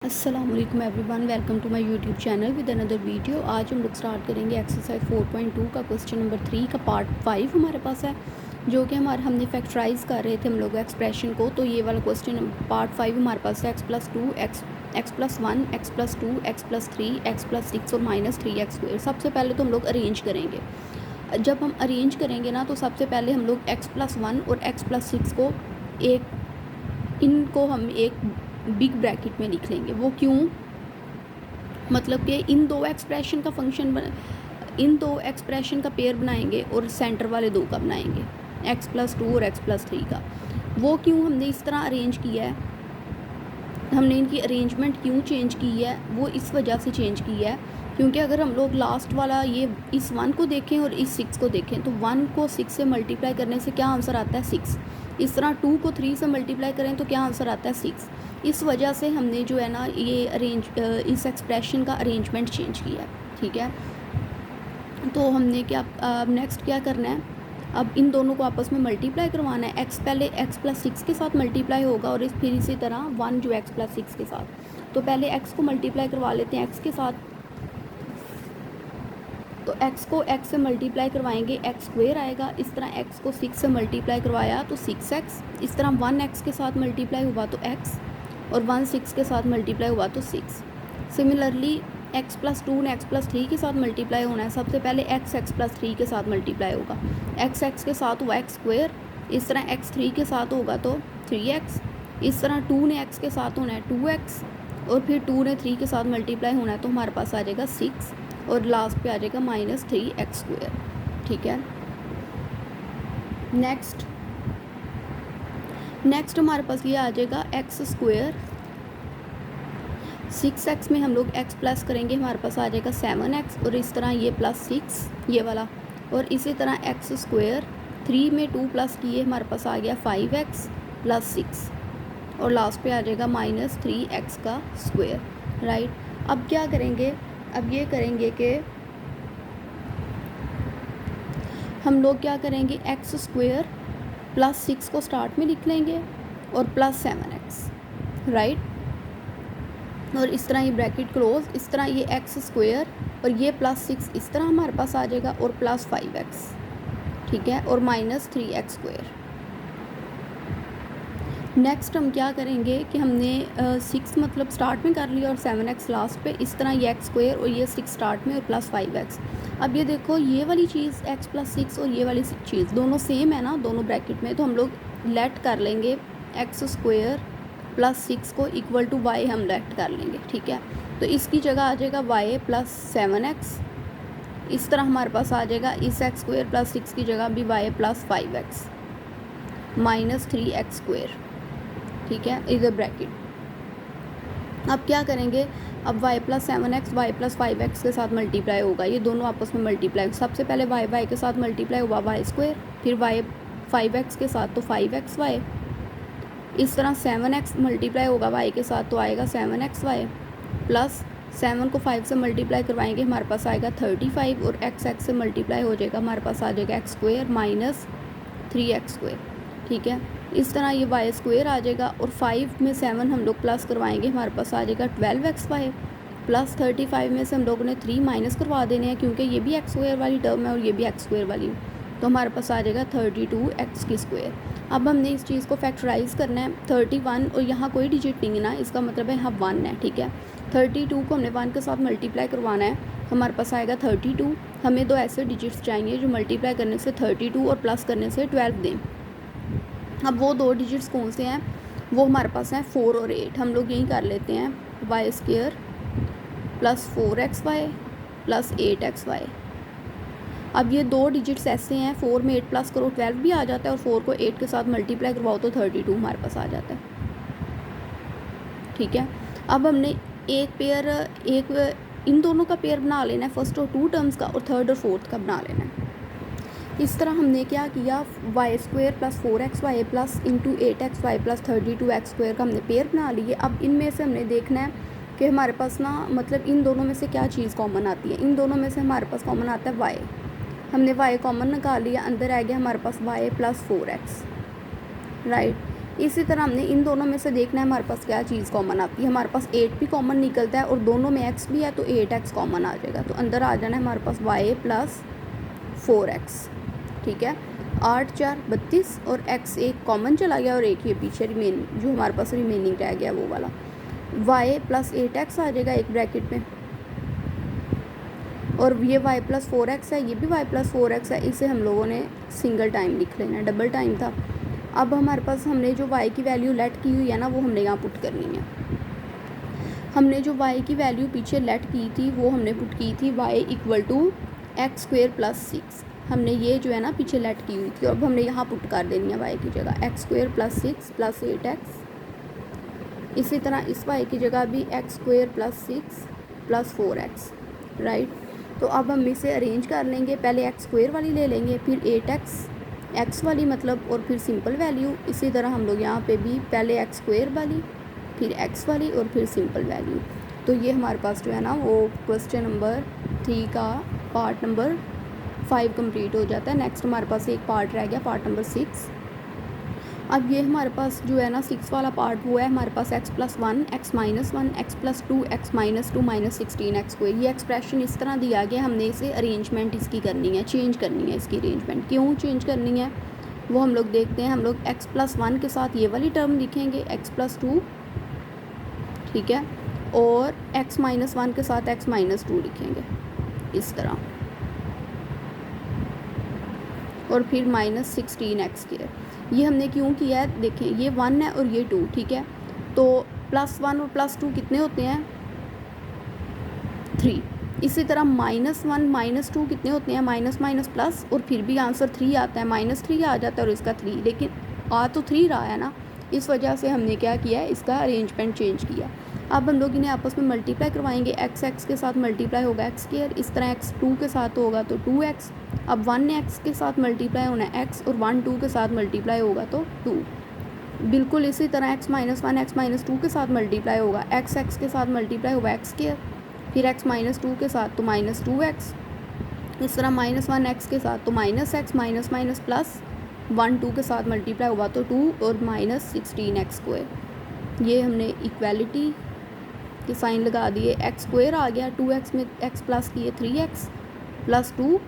अस्सलाम वालेकुम everyone, welcome to my YouTube channel with another video. आज हम लोग स्टार्ट करेंगे एक्सरसाइज 4.2 का क्वेश्चन नंबर 3 का पार्ट 5 हमारे पास है, जो कि हमने फैक्टराइज कर रहे थे हम लोग एक्सप्रेशन को। तो ये वाला क्वेश्चन पार्ट 5 हमारे पास है x+2 x+1 x+2 x+3 x+6 और -3x²। सबसे पहले तो हम लोग अरेंज करेंगे। जब हम अरेंज करेंगे ना, तो सबसे पहले हम लोग x+1 और x+6 को इनको हम एक बिग ब्रैकेट में लिख लेंगे। वो क्यों? मतलब कि इन दो एक्सप्रेशन का पेयर बनाएंगे और सेंटर वाले दो का बनाएंगे, x+2 और x+3 का। वो क्यों हमने इस तरह अरेंज किया है, हमने इनकी अरेंजमेंट क्यों चेंज की है, वो इस वजह से चेंज की है क्योंकि अगर हम लोग लास्ट वाला ये इस 1 को देखें और इस 6 को देखें, तो 1 को 6 से मल्टीप्लाई करने से क्या आंसर आता है 6। इस तरह 2 को 3 से मल्टीप्लाई करें तो क्या आंसर आता है 6। इस वजह से हमने जो है ना ये इस एक्सप्रेशन का अरेंजमेंट चेंज किया है। ठीक है, तो हमने क्या नेक्स्ट क्या करना है, अब इन दोनों को आपस में मल्टीप्लाई करवाना है। x पहले x+6 के साथ मल्टीप्लाई होगा और फिर इसी तरह 1 जो x+6 के साथ। तो पहले x को मल्टीप्लाई करवा लेते हैं x के साथ। तो x को x से मल्टीप्लाई करवाएंगे, x² आएगा। इस तरह x को 6 से मल्टीप्लाई करवाया तो 6x। इस तरह 1 x के साथ मल्टीप्लाई हुआ तो x, और 1 6 के साथ मल्टीप्लाई हुआ तो 6। सिमिलरली x+2 ने x+3 के साथ मल्टीप्लाई होना है। सबसे पहले x+3 के साथ मल्टीप्लाई होगा, x के साथ हुआ x²। इस तरह x3 के साथ होगा तो 3x। इस तरह 2 ने x के साथ होना है 2x, और फिर 2 ने 3 के साथ मल्टीप्लाई होना है तो हमारे पास आ जाएगा 6, और लास्ट पे आ जाएगा -3x²। ठीक है, नेक्स्ट हमारे पास ये आ जाएगा x²। 6x में हम लोग x प्लस करेंगे, हमारे पास आ जाएगा 7x, और इस तरह ये +6 ये वाला, और इसी तरह x²। 3 में 2 प्लस किए, हमारे पास आ गया 5x + 6, और लास्ट पे आ जाएगा -3x²। राइट, अब क्या करेंगे, अब ये करेंगे कि हम लोग क्या करेंगे, x² + 6 को स्टार्ट में लिख लेंगे और +7x। राइट, और इस तरह ये ब्रैकेट क्लोज। इस तरह ये x² और ये +6 इस तरह हमारे पास आ जाएगा, और +5x। ठीक है, और -3x²। नेक्स्ट हम क्या करेंगे कि हमने 6 मतलब स्टार्ट में कर लिया और 7x लास्ट पे। इस तरह ये x² और ये 6 स्टार्ट में और +5x। अब ये देखो, ये वाली चीज़ x+6 और ये वाली चीज़ दोनों सेम है ना, दोनों ब्रैकेट में। तो हम लोग लेट कर लेंगे x² + 6 को इक्वल टू y हम लेट कर लेंगे। ठीक है, तो इसकी जगह आ जाएगा y + 7x। इस तरह हमारे पास आ जाएगा इस x² + 6 की जगह भी y + 5x -3x²। ठीक है, इधर ब्रैकेट। अब क्या करेंगे, अब y + 7x y + 5x के साथ मल्टीप्लाई होगा, ये दोनों आपस में मल्टीप्लाई। सबसे पहले y के साथ मल्टीप्लाई हुआ y², फिर y 5x के साथ तो 5xy। इस तरह 7x मल्टीप्लाई होगा y के साथ तो आएगा 7xy, प्लस 7 को 5 से मल्टीप्लाई करवाएंगे, हमारे पास आएगा 35, और x से मल्टीप्लाई हो जाएगा, हमारे पास आ जाएगा x² -3x²। ठीक है, इस तरह ये y² आ जाएगा, और 5 में 7 हम लोग प्लस करवाएंगे, हमारे पास आ जाएगा 12xy, प्लस 35 में से हम लोगों ने 3 माइनस करवा देने हैं क्योंकि ये भी x² वाली टर्म है और ये भी x² वाली, तो हमारे पास आ जाएगा 32x²। अब हमने इस चीज़ को फैक्टराइज करना है। 31 और यहाँ कोई डिजिट नहीं है ना, इसका मतलब है यहाँ 1 है। ठीक है, 32 को हमने 1 के साथ मल्टीप्लाई करवाना है, हमारे पास आएगा 32। हमें दो ऐसे डिजिट्स चाहिए जो मल्टीप्लाई करने से 32 और प्लस करने से 12 दें। अब वो दो डिजिट्स कौन से हैं, वो हमारे पास हैं 4 और 8। हम लोग यही कर लेते हैं, y² + 4xy + 8xy। अब ये दो डिजिट्स ऐसे हैं, 4 में 8 प्लस करो 12 भी आ जाता है, और 4 को 8 के साथ मल्टीप्लाई करवाओ तो 32 हमारे पास आ जाता है। ठीक है, अब हमने इन दोनों का पेयर बना लेना है, फर्स्ट और 2 टर्म्स का, और थर्ड और फोर्थ का बना लेना है। इस तरह हमने क्या किया, y² + 4xy + 8xy + 32x² का हमने पेयर बना लिए। अब इनमें से हमने देखना है कि हमारे पास ना, मतलब इन दोनों में से क्या चीज़ कॉमन आती है। इन दोनों में से हमारे पास कॉमन आता है y। हमने y कॉमन निकाल लिया, अंदर आ गया हमारे पास y + 4x। राइट, इसी तरह हमने इन दोनों में से देखना है हमारे पास क्या चीज़ कॉमन आती है। हमारे पास 8 भी कॉमन निकलता है और दोनों में x भी है तो 8x कॉमन आ जाएगा। तो अंदर आ जाना है हमारे पास y प्लस 4x, ठीक है। 8 4 32 और x एक कॉमन चला गया और एक ये पीछे जो हमारे पास रिमेनिंग रह गया वो वाला y प्लस 8x आ जाएगा एक ब्रैकेट में, और ये y प्लस 4x है, ये भी y प्लस 4x है। इसे हम लोगों ने सिंगल टाइम लिख लेना, डबल टाइम था। अब हमारे पास हमने जो y की वैल्यू लेट की हुई है ना वो हमने यहाँ पुट करनी है। हमने जो y की वैल्यू पीछे लेट की थी वो हमने पुट की थी y equal to x square plus 6। हमने ये जो है ना पीछे लेट की हुई थी, अब हमने यहाँ पुट कर देनी है y की जगह x square plus 6 plus 8x। इसी तरह इस y की जगह भी x square plus 6 plus 4x, right. तो अब हम इसे अरेंज कर लेंगे, पहले एक्स स्क्वेयर वाली ले लेंगे, फिर 8x एक्स वाली मतलब, और फिर सिंपल वैल्यू। इसी तरह हम लोग यहाँ पे भी पहले एक्स स्क्वेयर वाली, फिर एक्स वाली और फिर सिंपल वैल्यू। तो ये हमारे पास जो है ना वो क्वेश्चन नंबर 3 का पार्ट नंबर 5 कंप्लीट हो जाता है। नेक्स्ट हमारे पास एक पार्ट रह गया, पार्ट नंबर 6। अब ये हमारे पास जो है ना 6 वाला पार्ट वो है हमारे पास x plus 1 x minus 1 x plus 2 x minus 2 minus 16x square. ये एक्सप्रेशन इस तरह दिया गया, हमने इसे अरेंजमेंट इसकी करनी है, चेंज करनी है इसकी अरेंजमेंट। क्यों चेंज करनी है वो हम लोग देखते हैं। हम लोग x प्लस 1 के साथ ये वाली टर्म लिखेंगे x प्लस 2, ठीक है, और x माइनस 1 के साथ x माइनस 2 लिखेंगे इस तरह, और फिर माइनस 16x स्क्वायर। ये हमने क्यों किया है, देखें ये 1 है और ये 2, ठीक है। तो प्लस 1 और प्लस 2 कितने होते हैं 3। इसी तरह माइनस 1 माइनस 2 कितने होते हैं माइनस माइनस प्लस, और फिर भी आंसर 3 आता है, माइनस 3 आ जाता है और इसका 3, लेकिन आ तो 3 रहा है ना, इस वजह से हमने क्या किया है इसका अरेंजमेंट चेंज किया। अब हम लोग इन्हें आपस में मल्टीप्लाई करवाएंगे, एक्स एक्स के साथ मल्टीप्लाई होगा एक्स स्क्वायर, इस तरह एक्स 2 के साथ होगा तो 2x। अब 1 एक्स के साथ मल्टीप्लाई होना है x, और 1 2 के साथ मल्टीप्लाई होगा तो 2। बिल्कुल इसी तरह x माइनस 1 x माइनस 2 के साथ मल्टीप्लाई होगा, x एक्स के साथ मल्टीप्लाई होगा एक्स स्क्वायर, फिर x माइनस 2 के साथ तो माइनस 2x। इस तरह माइनस 1 एक्स के साथ तो minus x, minus minus plus 1 2 के साथ मल्टीप्लाई होगा तो 2 और माइनस 16x स्क्वायर। ये हमने इक्वालिटी के साइन लगा दिए, एक्स स्क्वायर आ गया, 2x में x प्लस किए 3x plus 2।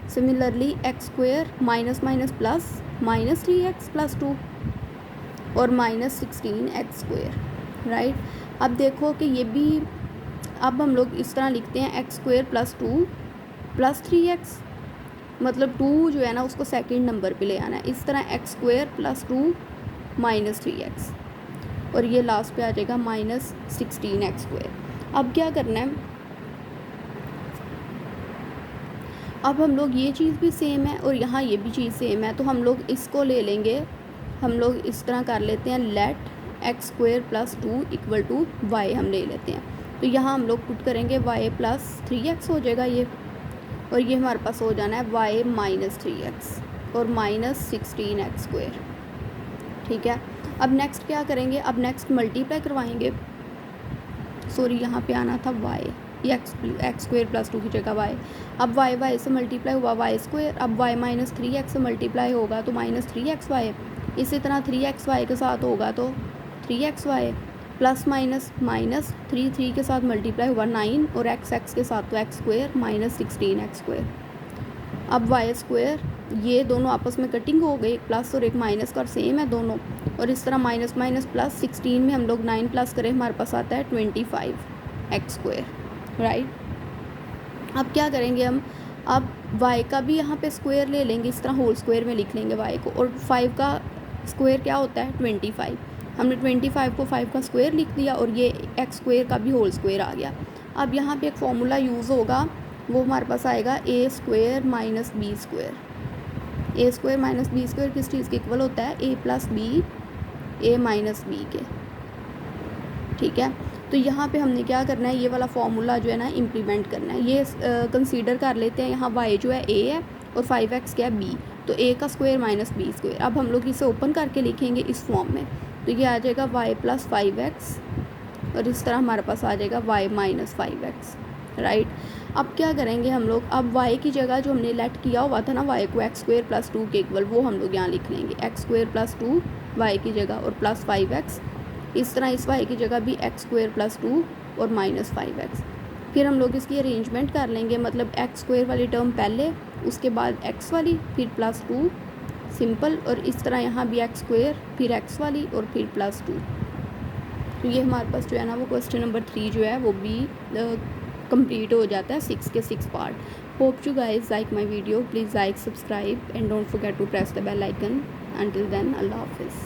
Similarly x square minus minus plus minus 3x plus 2 और माइनस 16x स्क्वायर, राइट। अब देखो कि ये भी, अब हम लोग इस तरह लिखते हैं x square plus 2 plus 3x, मतलब 2 जो है ना उसको सेकंड नंबर पे ले आना है। इस तरह x square plus 2 minus 3x, और ये लास्ट पे आ जाएगा माइनस 16x स्क्वायर। अब क्या करना है, अब हम लोग ये चीज़ भी सेम है और यहाँ ये भी चीज़ सेम है, तो हम लोग इसको ले लेंगे, हम लोग इस तरह कर लेते हैं, let x square plus 2 equal to y हम ले लेते हैं। तो यहाँ हम लोग पुट करेंगे y प्लस 3x हो जाएगा ये, और ये हमारे पास हो जाना है y माइनस 3x और माइनस 16x स्क्वायर, ठीक है। अब नेक्स्ट क्या करेंगे, अब नेक्स्ट मल्टीप्लाई करवाएंगे, सॉरी यहाँ पे आना था y, ये एक्स स्क्वायर प्लस 2 की जगह y। अब y से मल्टीप्लाई हुआ y स्क्वायर, अब y माइनस 3x से मल्टीप्लाई होगा तो माइनस 3xy। इसी तरह 3xy के साथ होगा तो 3xy प्लस माइनस माइनस 3 के साथ मल्टीप्लाई हुआ 9, और x के साथ तो x square minus 16x square. अब y स्क्वायर, ये दोनों आपस में कटिंग हो गई, प्लस और एक माइनस का सेम है दोनों, और इस तरह माइनस माइनस प्लस 16 में हम लोग 9 प्लस करें हमारे पास आता है 25x स्क्वायर, राइट। अब क्या करेंगे हम, अब y का भी यहाँ पे स्क्वायर ले लेंगे, इस तरह होल स्क्वायर में लिख लेंगे y को, और 5 का स्क्वायर क्या होता है 25। हमने 25 को 5 का स्क्वायर लिख दिया, और ये एक्स स्क्वायर का भी होल स्क्वायर आ गया। अब यहाँ पे एक फॉर्मूला यूज़ होगा, वो हमारे पास आएगा ए स्क्वायर माइनस बी स्क्वायर। ए स्क्वायर माइनस बी स्क्वायर किस चीज़ के इक्वल होता है, ए प्लस बी ए माइनस बी के, ठीक है। तो यहाँ पे हमने क्या करना है, ये वाला फॉर्मूला जो है ना इम्प्लीमेंट करना है। ये कंसीडर कर लेते हैं, यहाँ y जो है a है और 5x क्या है b, तो a का स्क्वायर माइनस बी स्क्वायर। अब हम लोग इसे ओपन करके लिखेंगे इस फॉर्म में, तो ये आ जाएगा y प्लस 5x, और इस तरह हमारे पास आ जाएगा y माइनस 5x, राइट। अब क्या करेंगे हम लोग, अब y की जगह जो हमने लेट किया हुआ था ना y को एक्स स्क्वायर प्लस 2 के इक्वल, वो हम लोग यहाँ लिख लेंगे, एक्स स्क्वायर प्लस 2 वाई की जगह और प्लस 5x। इस तरह इस वाई की जगह भी x² + 2 और माइनस 5x। फिर हम लोग इसकी अरेंजमेंट कर लेंगे, मतलब x² वाली टर्म पहले, उसके बाद x वाली, फिर +2 सिंपल, और इस तरह यहाँ भी x², फिर x वाली और फिर +2। तो ये हमारे पास जो है ना वो क्वेश्चन नंबर 3 जो है वो भी कंप्लीट हो जाता है 6 के 6 part. Hope you guys like my video, please like, subscribe and don't forget to press the bell icon. Until then, Allah Hafiz.